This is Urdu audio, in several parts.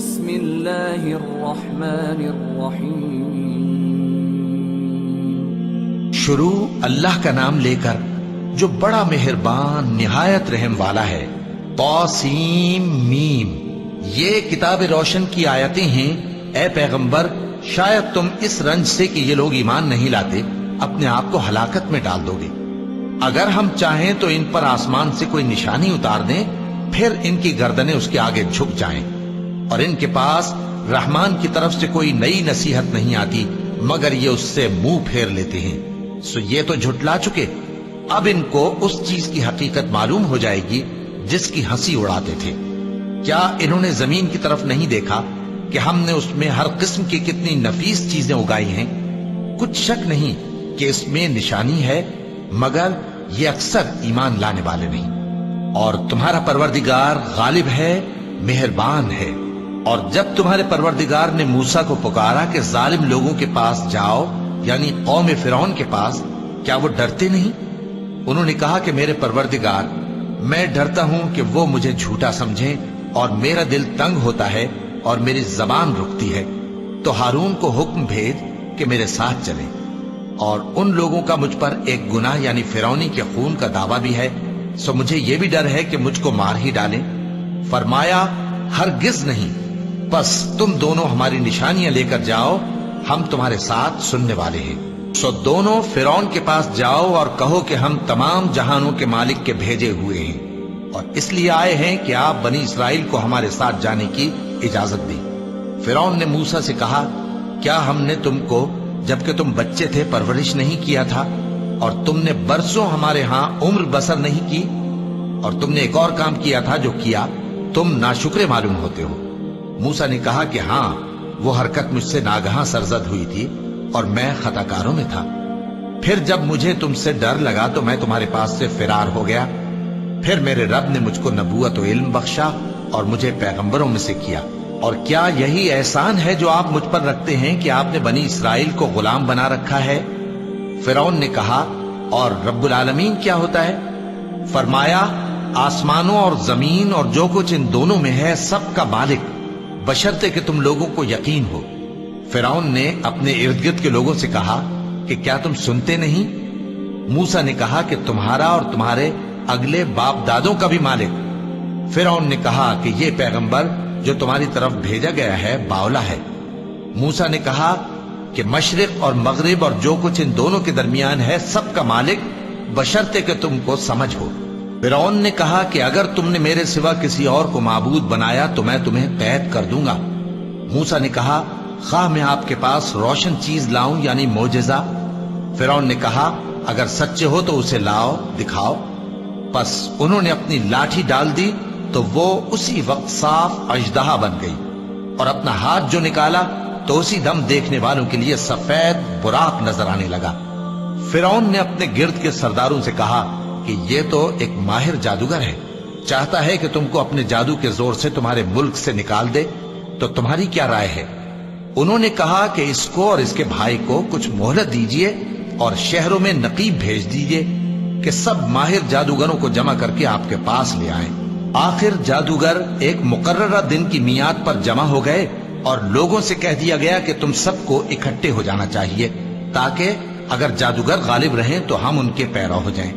بسم اللہ الرحمن الرحیم۔ شروع اللہ کا نام لے کر جو بڑا مہربان نہایت رحم والا ہے۔ طاسیم میم، یہ کتاب روشن کی آیتیں ہیں۔ اے پیغمبر، شاید تم اس رنج سے کہ یہ لوگ ایمان نہیں لاتے اپنے آپ کو ہلاکت میں ڈال دو گے۔ اگر ہم چاہیں تو ان پر آسمان سے کوئی نشانی اتار دیں، پھر ان کی گردنیں اس کے آگے جھک جائیں، اور ان کے پاس رحمان کی طرف سے کوئی نئی نصیحت نہیں آتی مگر یہ اس سے منہ پھیر لیتے ہیں۔ سو یہ تو جھٹلا چکے، اب ان کو اس چیز کی حقیقت معلوم ہو جائے گی جس کی ہنسی اڑاتے تھے۔ کیا انہوں نے زمین کی طرف نہیں دیکھا کہ ہم نے اس میں ہر قسم کی کتنی نفیس چیزیں اگائی ہیں؟ کچھ شک نہیں کہ اس میں نشانی ہے، مگر یہ اکثر ایمان لانے والے نہیں۔ اور تمہارا پروردگار غالب ہے، مہربان ہے۔ اور جب تمہارے پروردگار نے موسیٰ کو پکارا کہ ظالم لوگوں کے پاس جاؤ، یعنی قوم فرعون کے پاس، کیا وہ ڈرتے نہیں؟ انہوں نے کہا کہ میرے پروردگار، میں ڈرتا ہوں کہ وہ مجھے جھوٹا سمجھیں، اور میرا دل تنگ ہوتا ہے اور میری زبان رکتی ہے۔ تو ہارون کو حکم بھیج کہ میرے ساتھ چلیں۔ اور ان لوگوں کا مجھ پر ایک گناہ یعنی فرعونی کے خون کا دعویٰ بھی ہے، سو مجھے یہ بھی ڈر ہے کہ مجھ کو مار ہی ڈالیں۔ فرمایا ہرگز نہیں، بس تم دونوں ہماری نشانیاں لے کر جاؤ، ہم تمہارے ساتھ سننے والے ہیں۔ سو دونوں فرعون کے پاس جاؤ اور کہو کہ ہم تمام جہانوں کے مالک کے بھیجے ہوئے ہیں، اور اس لیے آئے ہیں کہ آپ بنی اسرائیل کو ہمارے ساتھ جانے کی اجازت دیں۔ فرعون نے موسیٰ سے کہا، کیا ہم نے تم کو جبکہ تم بچے تھے پرورش نہیں کیا تھا، اور تم نے برسوں ہمارے ہاں عمر بسر نہیں کی؟ اور تم نے ایک اور کام کیا تھا جو کیا، تم ناشکرے معلوم ہوتے ہو۔ موسیٰ نے کہا کہ ہاں، وہ حرکت مجھ سے ناگہاں سرزد ہوئی تھی اور میں خطا کاروں میں تھا۔ پھر جب مجھے تم سے ڈر لگا تو میں تمہارے پاس سے فرار ہو گیا۔ پھر میرے رب نے مجھ کو نبوت و علم بخشا اور مجھے پیغمبروں میں سے کیا۔ اور کیا یہی احسان ہے جو آپ مجھ پر رکھتے ہیں کہ آپ نے بنی اسرائیل کو غلام بنا رکھا ہے؟ فرعون نے کہا، اور رب العالمین کیا ہوتا ہے؟ فرمایا، آسمانوں اور زمین اور جو کچھ ان دونوں میں ہے سب کا مالک، بشرطے کہ تم لوگوں کو یقین ہو۔ فرعون نے اپنے ارد گرد کے لوگوں سے کہا کہ کیا تم سنتے نہیں؟ موسیٰ نے کہا کہ تمہارا اور تمہارے اگلے باپ دادوں کا بھی مالک۔ فرعون نے کہا کہ یہ پیغمبر جو تمہاری طرف بھیجا گیا ہے باولا ہے۔ موسیٰ نے کہا کہ مشرق اور مغرب اور جو کچھ ان دونوں کے درمیان ہے سب کا مالک، بشرطے کہ تم کو سمجھ ہو۔ فرعون نے کہا کہ اگر تم نے میرے سوا کسی اور کو معبود بنایا تو میں تمہیں قید کر دوں گا۔ موسیٰ نے کہا، خواہ میں آپ کے پاس روشن چیز لاؤں یعنی معجزہ؟ فرعون نے کہا، اگر سچے ہو تو اسے لاؤ، دکھاؤ۔ پس انہوں نے اپنی لاٹھی ڈال دی تو وہ اسی وقت صاف اژدہا بن گئی، اور اپنا ہاتھ جو نکالا تو اسی دم دیکھنے والوں کے لیے سفید براق نظر آنے لگا۔ فرعون نے اپنے گرد کے سرداروں سے کہا کہ یہ تو ایک ماہر جادوگر ہے، چاہتا ہے کہ تم کو اپنے جادو کے زور سے تمہارے ملک سے نکال دے، تو تمہاری کیا رائے ہے؟ انہوں نے کہا کہ اس کو اور اس کے بھائی کو کچھ مہلت دیجیے اور شہروں میں نقیب بھیج دیجیے کہ سب ماہر جادوگروں کو جمع کر کے آپ کے پاس لے آئیں۔ آخر جادوگر ایک مقررہ دن کی میعاد پر جمع ہو گئے، اور لوگوں سے کہہ دیا گیا کہ تم سب کو اکٹھے ہو جانا چاہیے، تاکہ اگر جادوگر غالب رہیں تو ہم ان کے پیرو ہو جائیں۔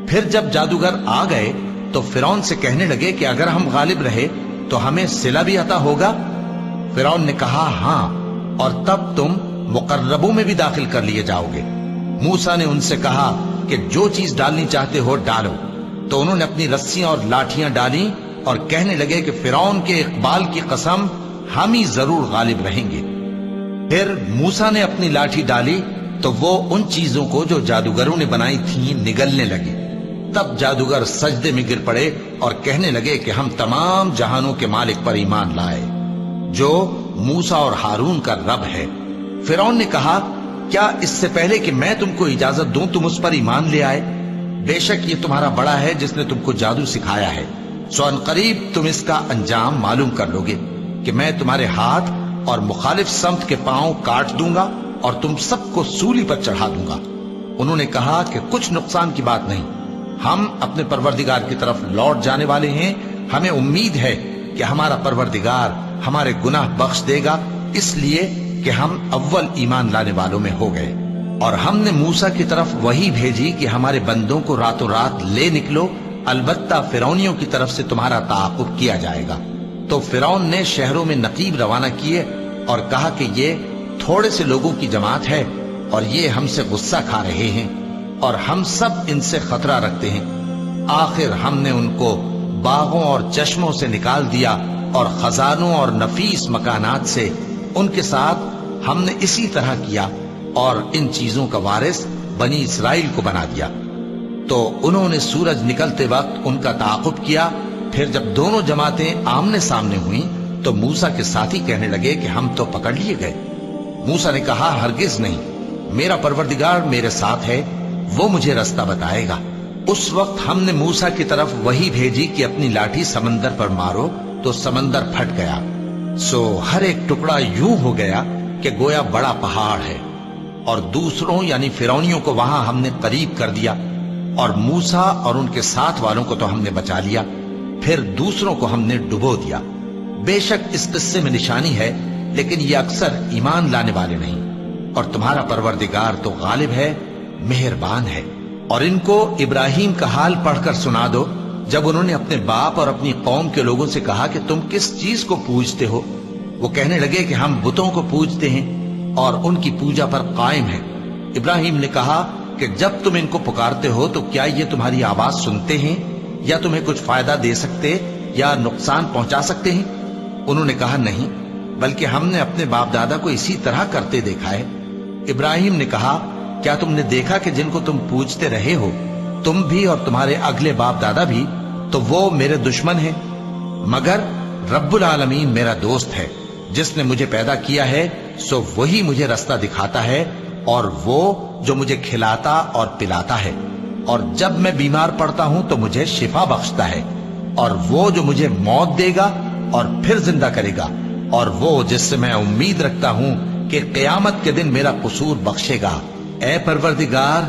پھر جب جادوگر آ گئے تو فرعون سے کہنے لگے کہ اگر ہم غالب رہے تو ہمیں صلہ بھی عطا ہوگا؟ فرعون نے کہا، ہاں، اور تب تم مقربوں میں بھی داخل کر لیے جاؤ گے۔ موسیٰ نے ان سے کہا کہ جو چیز ڈالنی چاہتے ہو ڈالو۔ تو انہوں نے اپنی رسیاں اور لاٹھیاں ڈالیں اور کہنے لگے کہ فرعون کے اقبال کی قسم، ہم ہی ضرور غالب رہیں گے۔ پھر موسیٰ نے اپنی لاٹھی ڈالی تو وہ ان چیزوں کو جو جادوگروں نے بنائی تھیں نگلنے لگی۔ تب جادوگر سجدے میں گر پڑے اور کہنے لگے کہ ہم تمام جہانوں کے مالک پر ایمان لائے، جو موسیٰ اور ہارون کا رب ہے۔ فرعون نے کہا، کیا اس سے پہلے کہ میں تم کو اجازت دوں تم اس پر ایمان لے آئے؟ بے شک یہ تمہارا بڑا ہے جس نے تم کو جادو سکھایا ہے، سو ان قریب تم اس کا انجام معلوم کر لو گے کہ میں تمہارے ہاتھ اور مخالف سمت کے پاؤں کاٹ دوں گا اور تم سب کو سولی پر چڑھا دوں گا۔ انہوں نے کہا کہ کچھ نقصان کی بات نہیں، ہم اپنے پروردگار کی طرف لوٹ جانے والے ہیں، ہمیں امید ہے کہ ہمارا پروردگار ہمارے گناہ بخش دے گا، اس لیے کہ ہم اول ایمان لانے والوں میں ہو گئے۔ اور ہم نے موسیٰ کی طرف وحی بھیجی کہ ہمارے بندوں کو راتوں رات لے نکلو، البتہ فرعونیوں کی طرف سے تمہارا تعاقب کیا جائے گا۔ تو فرعون نے شہروں میں نقیب روانہ کیے اور کہا کہ یہ تھوڑے سے لوگوں کی جماعت ہے اور یہ ہم سے غصہ کھا رہے ہیں اور ہم سب ان سے خطرہ رکھتے ہیں۔ آخر ہم نے ان کو باغوں اور چشموں سے نکال دیا اور خزانوں اور نفیس مکانات سے۔ ان کے ساتھ ہم نے اسی طرح کیا اور ان چیزوں کا وارث بنی اسرائیل کو بنا دیا۔ تو انہوں نے سورج نکلتے وقت ان کا تعاقب کیا۔ پھر جب دونوں جماعتیں آمنے سامنے ہوئیں تو موسیٰ کے ساتھی کہنے لگے کہ ہم تو پکڑ لیے گئے۔ موسیٰ نے کہا ہرگز نہیں، میرا پروردگار میرے ساتھ ہے، وہ مجھے رستہ بتائے گا۔ اس وقت ہم نے موسیٰ کی طرف وحی بھیجی کہ اپنی لاٹھی سمندر پر مارو، تو سمندر پھٹ گیا، سو ہر ایک ٹکڑا یوں ہو گیا کہ گویا بڑا پہاڑ ہے۔ اور دوسروں یعنی فرعونیوں کو وہاں ہم نے قریب کر دیا، اور موسیٰ اور ان کے ساتھ والوں کو تو ہم نے بچا لیا، پھر دوسروں کو ہم نے ڈبو دیا۔ بے شک اس قصے میں نشانی ہے، لیکن یہ اکثر ایمان لانے والے نہیں۔ اور تمہارا پروردگار تو غالب ہے، مہربان ہے۔ اور ان کو ابراہیم کا حال پڑھ کر سنا دو، جب انہوں نے اپنے باپ اور اپنی قوم کے لوگوں سے کہا کہ تم کس چیز کو پوجتے ہو؟ وہ کہنے لگے کہ ہم بتوں کو پوجتے ہیں اور ان کی پوجا پر قائم ہیں۔ ابراہیم نے کہا کہ جب تم ان کو پکارتے ہو تو کیا یہ تمہاری آواز سنتے ہیں یا تمہیں کچھ فائدہ دے سکتے یا نقصان پہنچا سکتے ہیں؟ انہوں نے کہا نہیں، بلکہ ہم نے اپنے باپ دادا کو اسی طرح کرتے دیکھا ہے۔ ابراہیم نے کہا کیا تم نے دیکھا کہ جن کو تم پوجتے رہے ہو، تم بھی اور تمہارے اگلے باپ دادا بھی، تو وہ میرے دشمن ہیں، مگر رب العالمین میرا دوست ہے۔ جس نے مجھے پیدا کیا ہے سو وہی مجھے رستہ دکھاتا ہے، اور وہ جو مجھے کھلاتا اور پلاتا ہے، اور جب میں بیمار پڑتا ہوں تو مجھے شفا بخشتا ہے، اور وہ جو مجھے موت دے گا اور پھر زندہ کرے گا، اور وہ جس سے میں امید رکھتا ہوں کہ قیامت کے دن میرا قصور بخشے گا۔ اے پروردگار،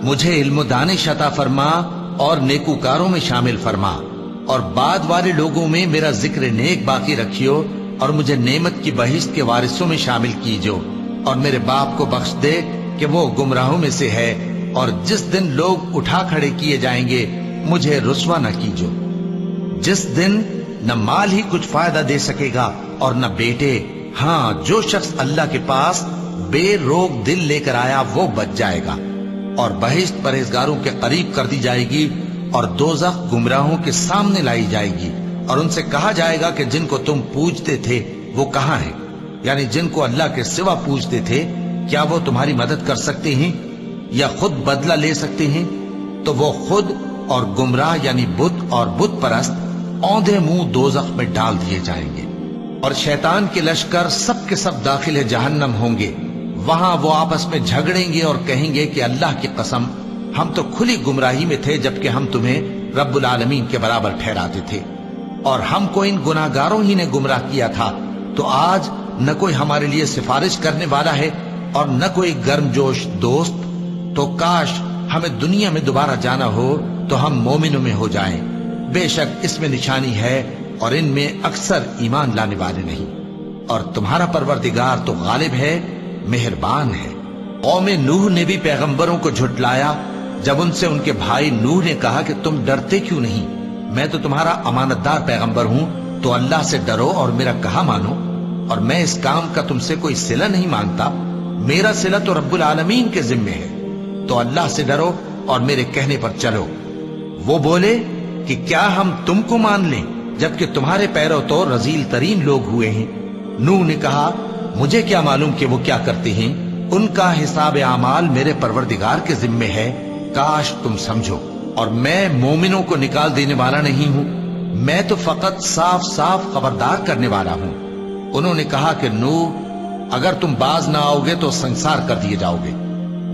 مجھے علم و دانش عطا فرما اور نیکوکاروں میں شامل فرما، اور بعد والے لوگوں میں میرا ذکر نیک باقی رکھیو، اور مجھے نعمت کی بہشت کے وارثوں میں شامل کیجو، اور میرے باپ کو بخش دے کہ وہ گمراہوں میں سے ہے، اور جس دن لوگ اٹھا کھڑے کیے جائیں گے مجھے رسوا نہ کیجو، جس دن نہ مال ہی کچھ فائدہ دے سکے گا اور نہ بیٹے۔ ہاں، جو شخص اللہ کے پاس بے روک دل لے کر آیا وہ بچ جائے گا، اور بہشت پرہیزگاروں کے قریب کر دی جائے گی، اور دوزخ گمراہوں کے سامنے لائی جائے گی، اور ان سے کہا جائے گا کہ جن کو تم پوجتے تھے وہ کہاں ہیں؟ یعنی جن کو اللہ کے سوا پوجتے تھے، کیا وہ تمہاری مدد کر سکتے ہیں یا خود بدلہ لے سکتے ہیں؟ تو وہ خود اور گمراہ یعنی بت اور بت پرست اوندھے منہ دوزخ میں ڈال دیے جائیں گے۔ اور شیطان کے لشکر سب کے سب داخل جہنم ہوں گے، وہاں وہ آپس میں جھگڑیں گے اور کہیں گے کہ اللہ کی قسم، ہم تو کھلی گمراہی میں تھے جبکہ ہم تمہیں رب العالمین کے برابر ٹھہراتے تھے، اور ہم کو ان گناہگاروں ہی نے گمراہ کیا تھا، تو آج نہ کوئی ہمارے لیے سفارش کرنے والا ہے اور نہ کوئی گرم جوش دوست۔ تو کاش ہمیں دنیا میں دوبارہ جانا ہو تو ہم مومنوں میں ہو جائیں۔ بے شک اس میں نشانی ہے اور ان میں اکثر ایمان لانے والے نہیں۔ اور تمہارا پروردگار تو غالب ہے، مہربان ہے۔ قوم نوح نے بھی پیغمبروں کو جھٹلایا جب ان سے ان کے بھائی نوح نے کہا کہ تم ڈرتے کیوں نہیں؟ میں تو تمہارا امانت دار پیغمبر ہوں، تو اللہ سے ڈرو اور میرا کہا مانو، اور میں اس کام کا تم سے کوئی صلہ نہیں مانگتا، میرا صلہ تو رب العالمین کے ذمے ہے، تو اللہ سے ڈرو اور میرے کہنے پر چلو۔ وہ بولے کہ کیا ہم تم کو مان لیں جبکہ تمہارے پیرو تو رذیل ترین لوگ ہوئے ہیں؟ نوح نے کہا مجھے کیا معلوم کہ وہ کیا کرتے ہیں، ان کا حساب اعمال میرے پروردگار کے ذمے ہے، کاش تم سمجھو۔ اور میں مومنوں کو نکال دینے والا نہیں ہوں، میں تو فقط صاف صاف خبردار کرنے والا ہوں۔ انہوں نے کہا کہ نوح، اگر تم باز نہ آؤ گے تو سنسار کر دیے جاؤ گے۔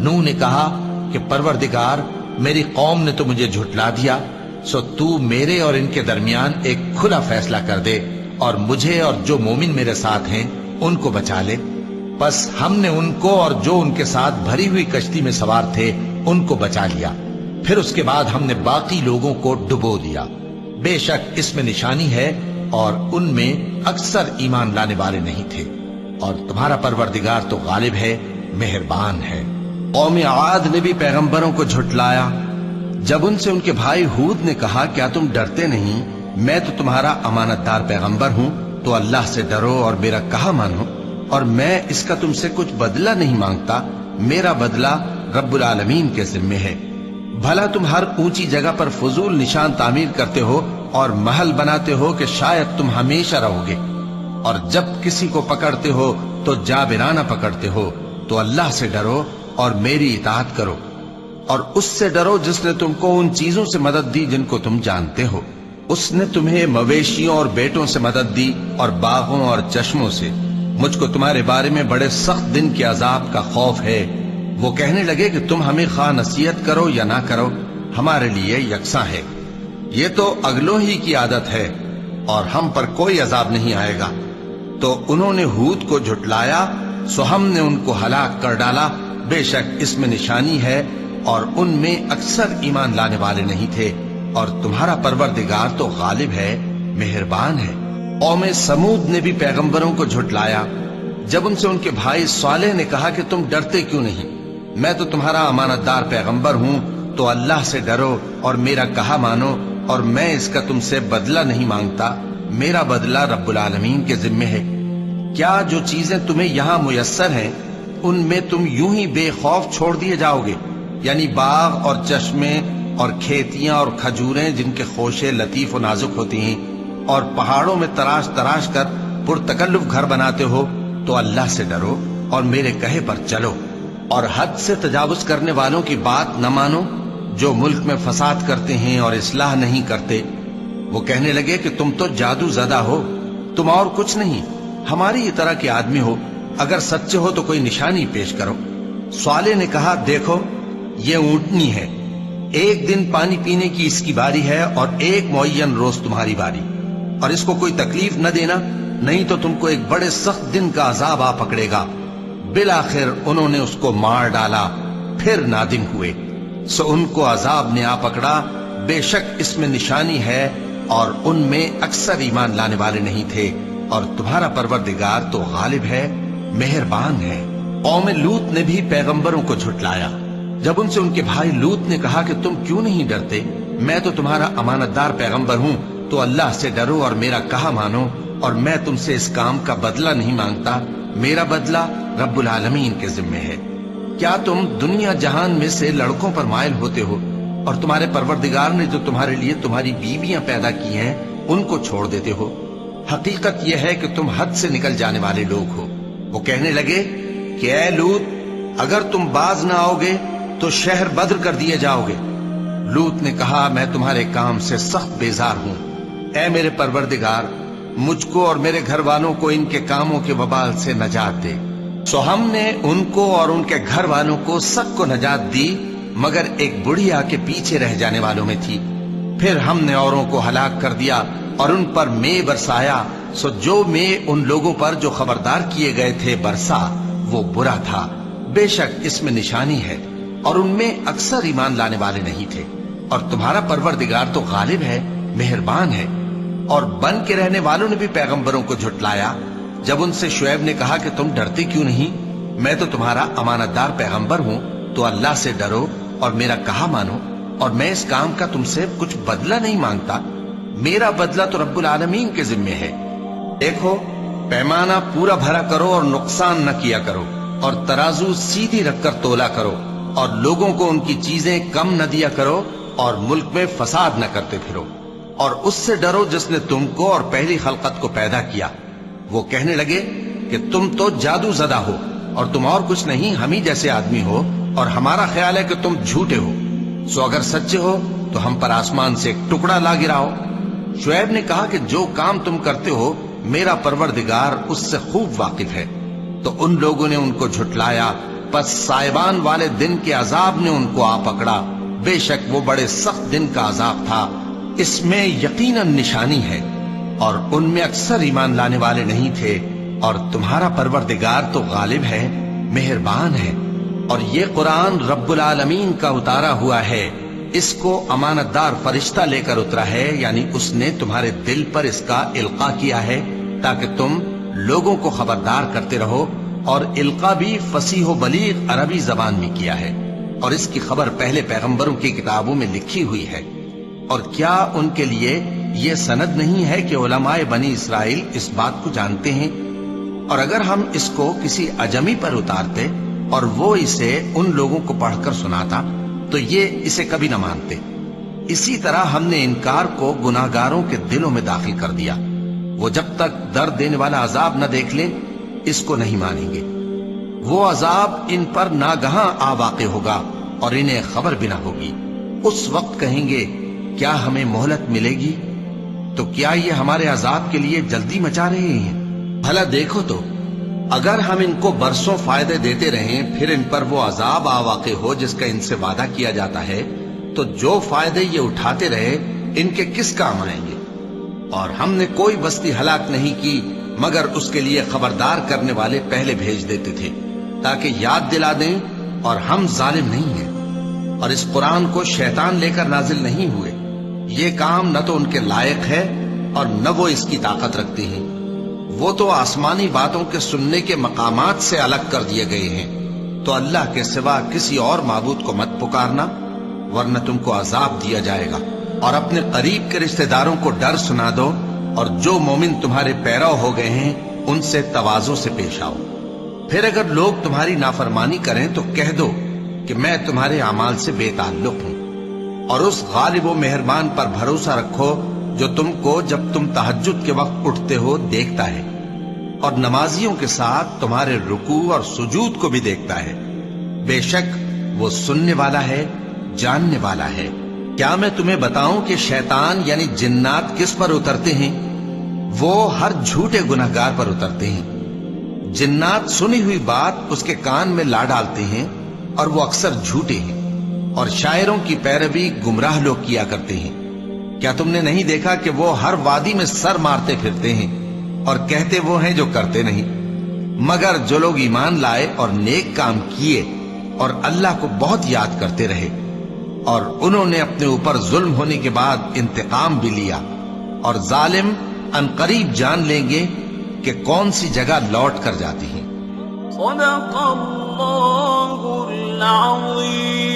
نوح نے کہا کہ پروردگار، میری قوم نے تو مجھے جھٹلا دیا، سو تو میرے اور ان کے درمیان ایک کھلا فیصلہ کر دے، اور مجھے اور جو مومن میرے ساتھ ہیں ان کو بچا لے۔ پس ہم نے ان کو اور جو ان کے ساتھ بھری ہوئی کشتی میں سوار تھے ان کو بچا لیا، پھر اس کے بعد ہم نے باقی لوگوں کو ڈبو دیا۔ بے شک اس میں نشانی ہے اور ان میں اکثر ایمان لانے والے نہیں تھے، اور تمہارا پروردگار تو غالب ہے، مہربان ہے۔ قوم عاد نے بھی پیغمبروں کو جھٹلایا جب ان سے ان کے بھائی ہود نے کہا کیا تم ڈرتے نہیں، میں تو تمہارا امانت دار پیغمبر ہوں، تو اللہ سے ڈرو اور میرا کہا مانو، اور میں اس کا تم سے کچھ بدلہ نہیں مانگتا، میرا بدلہ رب العالمین کے ذمے ہے۔ بھلا تم ہر اونچی جگہ پر فضول نشان تعمیر کرتے ہو اور محل بناتے ہو کہ شاید تم ہمیشہ رہو گے، اور جب کسی کو پکڑتے ہو تو جابرانہ پکڑتے ہو، تو اللہ سے ڈرو اور میری اطاعت کرو، اور اس سے ڈرو جس نے تم کو ان چیزوں سے مدد دی جن کو تم جانتے ہو۔ اس نے تمہیں مویشیوں اور بیٹوں سے مدد دی اور باغوں اور چشموں سے۔ مجھ کو تمہارے بارے میں بڑے سخت دن کے عذاب کا خوف ہے۔ وہ کہنے لگے کہ تم ہمیں خواہ نصیحت کرو یا نہ کرو، ہمارے لیے یکساں ہے، یہ تو اگلوں ہی کی عادت ہے، اور ہم پر کوئی عذاب نہیں آئے گا۔ تو انہوں نے ہود کو جھٹلایا، سو ہم نے ان کو ہلاک کر ڈالا، بے شک اس میں نشانی ہے، اور ان میں اکثر ایمان لانے والے نہیں تھے، اور تمہارا پروردگار تو غالب ہے، مہربان ہے۔ قوم سمود نے بھی پیغمبروں کو جھٹلایا جب ان سے ان کے بھائی صالح نے کہا کہ تم ڈرتے کیوں نہیں، میں تو تمہارا امانت دار پیغمبر ہوں، تو اللہ سے ڈرو اور میرا کہا مانو، اور میں اس کا تم سے بدلہ نہیں مانگتا، میرا بدلہ رب العالمین کے ذمے ہے۔ کیا جو چیزیں تمہیں یہاں میسر ہیں ان میں تم یوں ہی بے خوف چھوڑ دیے جاؤ گے؟ یعنی باغ اور چشمے اور کھیتیاں اور کھجوریں جن کے خوشے لطیف و نازک ہوتی ہیں، اور پہاڑوں میں تراش تراش کر پرتکلف گھر بناتے ہو، تو اللہ سے ڈرو اور میرے کہے پر چلو، اور حد سے تجاوز کرنے والوں کی بات نہ مانو جو ملک میں فساد کرتے ہیں اور اصلاح نہیں کرتے۔ وہ کہنے لگے کہ تم تو جادو زدہ ہو، تم اور کچھ نہیں، ہماری ہی طرح کے آدمی ہو، اگر سچے ہو تو کوئی نشانی پیش کرو۔ صالح نے کہا دیکھو یہ اونٹنی ہے، ایک دن پانی پینے کی اس کی باری ہے اور ایک معین روز تمہاری باری، اور اس کو کوئی تکلیف نہ دینا، نہیں تو تم کو ایک بڑے سخت دن کا عذاب آ پکڑے گا۔ بالآخر انہوں نے اس کو مار ڈالا، پھر نادم ہوئے، سو ان کو عذاب نے آ پکڑا، بے شک اس میں نشانی ہے، اور ان میں اکثر ایمان لانے والے نہیں تھے، اور تمہارا پروردگار تو غالب ہے، مہربان ہے۔ قوم لوط نے بھی پیغمبروں کو جھٹلایا جب ان سے ان کے بھائی لوط نے کہا کہ تم کیوں نہیں ڈرتے، میں تو تمہارا امانت دار پیغمبر ہوں، تو اللہ سے ڈرو اور میرا کہا مانو، اور میں تم سے اس کام کا بدلہ نہیں مانگتا، میرا بدلہ رب العالمین کے ذمے ہے۔ کیا تم دنیا جہان میں سے لڑکوں پر مائل ہوتے ہو، اور تمہارے پروردگار نے جو تمہارے لیے تمہاری بیویاں پیدا کی ہیں ان کو چھوڑ دیتے ہو؟ حقیقت یہ ہے کہ تم حد سے نکل جانے والے لوگ ہو۔ وہ کہنے لگے کہ اے لوط، اگر تم باز نہ آؤ گے تو شہر بدر کر دیے جاؤ گے۔ لوط نے کہا میں تمہارے کام سے سخت بیزار ہوں، اے میرے پروردگار، مجھ کو اور میرے گھر والوں کو ان کے کاموں کے وبال سے نجات دے۔ سو ہم نے ان کو اور ان کے گھر والوں کو سب کو نجات دی، مگر ایک بڑھیا کے پیچھے رہ جانے والوں میں تھی۔ پھر ہم نے اوروں کو ہلاک کر دیا اور ان پر مے برسایا، سو جو مے ان لوگوں پر جو خبردار کیے گئے تھے برسا، وہ برا تھا۔ بے شک اس میں نشانی ہے، اور ان میں اکثر ایمان لانے والے نہیں تھے، اور تمہارا پروردگار تو غالب ہے، مہربان ہے۔ اور بن کے رہنے والوں نے بھی پیغمبروں کو جھٹلایا جب ان سے شعیب نے کہا کہ تم ڈرتے کیوں نہیں، میں تو تمہارا امانت دار پیغمبر ہوں، تو اللہ سے ڈرو اور میرا کہا مانو، اور میں اس کام کا تم سے کچھ بدلہ نہیں مانگتا، میرا بدلہ تو رب العالمین کے ذمے ہے۔ دیکھو پیمانہ پورا بھرا کرو اور نقصان نہ کیا کرو، اور ترازو سیدھی رکھ کر تولا کرو، اور لوگوں کو ان کی چیزیں کم نہ دیا کرو، اور ملک میں فساد نہ کرتے پھرو، اور اس سے ڈرو جس نے تم کو اور پہلی خلقت کو پیدا کیا۔ وہ کہنے لگے کہ تم تو جادو زدہ ہو، اور تم اور کچھ نہیں، ہم ہی جیسے آدمی ہو، اور ہمارا خیال ہے کہ تم جھوٹے ہو، سو اگر سچے ہو تو ہم پر آسمان سے ایک ٹکڑا لا گراؤ۔ شعیب نے کہا کہ جو کام تم کرتے ہو میرا پروردگار اس سے خوب واقف ہے۔ تو ان لوگوں نے ان کو جھٹلایا، پس سائبان والے دن کے عذاب نے ان کو آ پکڑا، بے شک وہ بڑے سخت دن کا عذاب تھا، اس میں یقیناً نشانی ہے، اور ان میں اکثر ایمان لانے والے نہیں تھے، اور تمہارا پروردگار تو غالب ہے، مہربان ہے۔ اور یہ قرآن رب العالمین کا اتارا ہوا ہے، اس کو امانت دار فرشتہ لے کر اترا ہے، یعنی اس نے تمہارے دل پر اس کا القاء کیا ہے تاکہ تم لوگوں کو خبردار کرتے رہو، اور القاء بھی فصیح و بلیغ عربی زبان میں کیا ہے، اور اس کی خبر پہلے پیغمبروں کی کتابوں میں لکھی ہوئی ہے۔ اور کیا ان کے لیے یہ سند نہیں ہے کہ علماء بنی اسرائیل اس بات کو جانتے ہیں؟ اور اگر ہم اس کو کسی اجمی پر اتارتے اور وہ اسے ان لوگوں کو پڑھ کر سناتا تو یہ اسے کبھی نہ مانتے۔ اسی طرح ہم نے انکار کو گناہگاروں کے دلوں میں داخل کر دیا، وہ جب تک درد دینے والا عذاب نہ دیکھ لیں اس کو نہیں مانیں گے۔ وہ عذاب ان پر ناگہاں آ واقع ہوگا اور انہیں خبر بھی نہ ہوگی۔ اس وقت کہیں گے کیا ہمیں مہلت ملے گی؟ تو کیا یہ ہمارے عذاب کے لیے جلدی مچا رہے ہیں؟ بھلا دیکھو تو اگر ہم ان کو برسوں فائدے دیتے رہیں پھر ان پر وہ عذاب آ واقع ہو جس کا ان سے وعدہ کیا جاتا ہے، تو جو فائدے یہ اٹھاتے رہے ان کے کس کام آئیں گے؟ اور ہم نے کوئی بستی ہلاک نہیں کی مگر اس کے لیے خبردار کرنے والے پہلے بھیج دیتے تھے تاکہ یاد دلا دیں، اور ہم ظالم نہیں ہیں۔ اور اس قرآن کو شیطان لے کر نازل نہیں ہوئے، یہ کام نہ تو ان کے لائق ہے اور نہ وہ اس کی طاقت رکھتے ہیں۔ وہ تو آسمانی باتوں کے سننے کے مقامات سے الگ کر دیے گئے ہیں۔ تو اللہ کے سوا کسی اور معبود کو مت پکارنا ورنہ تم کو عذاب دیا جائے گا، اور اپنے قریب کے رشتہ داروں کو ڈر سنا دو، اور جو مومن تمہارے پیرو ہو گئے ہیں ان سے تواضع سے پیش آؤ۔ پھر اگر لوگ تمہاری نافرمانی کریں تو کہہ دو کہ میں تمہارے اعمال سے بے تعلق ہوں، اور اس غالب و مہربان پر بھروسہ رکھو جو تم کو جب تم تہجد کے وقت اٹھتے ہو دیکھتا ہے، اور نمازیوں کے ساتھ تمہارے رکوع اور سجود کو بھی دیکھتا ہے۔ بے شک وہ سننے والا ہے، جاننے والا ہے۔ کیا میں تمہیں بتاؤں کہ شیطان یعنی جنات کس پر اترتے ہیں؟ وہ ہر جھوٹے گناہگار پر اترتے ہیں۔ جنات سنی ہوئی بات اس کے کان میں لا ڈالتے ہیں اور وہ اکثر جھوٹے ہیں، اور شاعروں کی پیروی گمراہ لوگ کیا کرتے ہیں۔ کیا تم نے نہیں دیکھا کہ وہ ہر وادی میں سر مارتے پھرتے ہیں اور کہتے وہ ہیں جو کرتے نہیں؟ مگر جو لوگ ایمان لائے اور نیک کام کیے اور اللہ کو بہت یاد کرتے رہے، اور انہوں نے اپنے اوپر ظلم ہونے کے بعد انتقام بھی لیا، اور ظالم عنقریب جان لیں گے کہ کون سی جگہ لوٹ کر جاتی ہیں۔ صدق اللہ العظیم۔